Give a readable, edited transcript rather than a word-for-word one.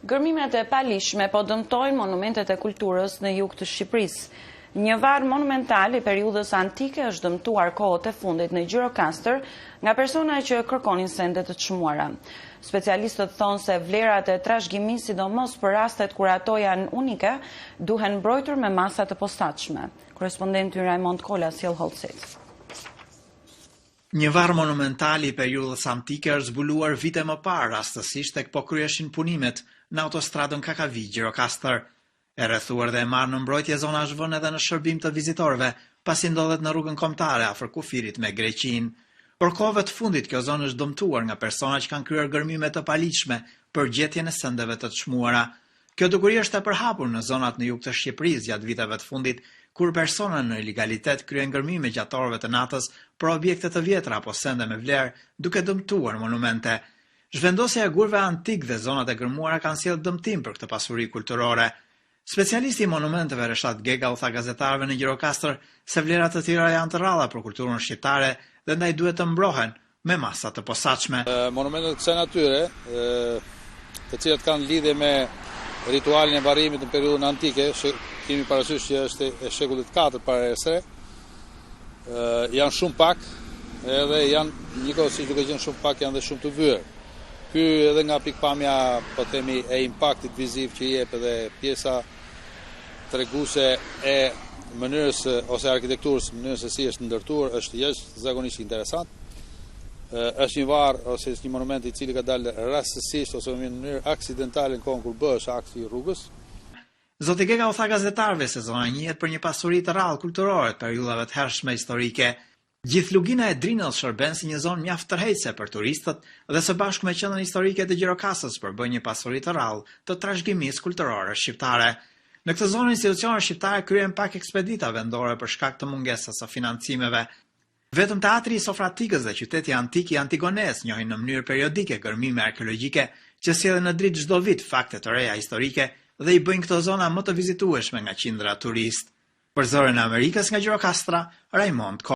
Gërmimet e palishme po dëmtojnë monumentet e kulturës në jug të Shqipërisë. Një varr monumental i periudhës antike është dëmtuar kohët e fundit në Gjirokastër nga persona që kërkonin sende të çmuara. Specialistët thonë se vlerat e trashëgimisë, sidomos për rastet kur ato janë unike, duhen mbrojtur me masa të posaçme. Korrespondenti Raimond Kola sjell hollësit. Një varr monumental i periudhës antike është zbuluar vite më parë, rastësisht tek po kryeshin punimet në autostradën Kakavi-Gjirokastër. E rrethuar dhe e marrë në mbrojtje zona është vënë edhe në shërbim të vizitorëve, pasi ndodhet në rrugën kombëtare afër kufirit me Greqinë. Por kohëve të fundit kjo zonë është dëmtuar nga persona që kanë kryer gërmime të paligjshme për gjetjen e sendeve të çmuara. Kjo dukuri është e përhapur në zonat në jug të Shqipërisë gjatë viteve të fundit, kur persona në ilegalitet kryen gërmime gjatë orëve të natës për objekte të vjetra apo sende me vlerë, duke dëmtuar monumente. Zhvendosja e gurve antik dhe zonat e gërmuara kanë sjellë dëmtim për këtë pasuri kulturore. Specialisti i monumenteve Reshat Gega u tha gazetarëve në Gjirokastër se vlerat të tjera janë të rralla për kulturën shqiptare dhe ndaj duhet të mbrohen me masa të posaçme. Monumentet të kësaj natyre, të cilat kanë lidhje me ritualin e varrimit në periudhën antike, kemi parasysh që është e shekullit 4 para, janë shumë pak, edhe janë njëkohësisht duke qenë shumë pak, janë dhe shumë të vyer. Ky edhe nga pikpamja, po themi, e impaktit viziv që jep edhe pjesa treguese e mënyrës ose arkitekturës, mënyrës se si është ndërtuar, është jashtëzakonisht interesant. Është një varr ose një monument i cili ka dalë rastësisht ose në mënyrë aksidentale në kohën kur bëhej akti i rrugës. Zoti Gega u tha gazetarëve se zona njihet për një pasuri të rrallë kulturore të periudhave të hershme historike. Gjithë lugina e Drinës shërben si një zonë mjaft tërheqëse për turistët dhe së bashku me qendrën historike të Gjirokastës përbën një pasuri të rrallë të trashëgimisë kulturore shqiptare. Në këtë zonë institucionet shqiptare kryen pak ekspedita vendore për shkak të mungesës së financimeve. Vetëm teatri i Sofratikës dhe qyteti antik i Antigones njohin në mënyrë periodike gërmime arkeologjike që sjellin në dritë çdo vit fakte të reja historike dhe i bëjnë këto zona më të vizitueshme nga qindra turistë. Për Zërin e Amerikës nga Gjirokastra, Raimond Kola.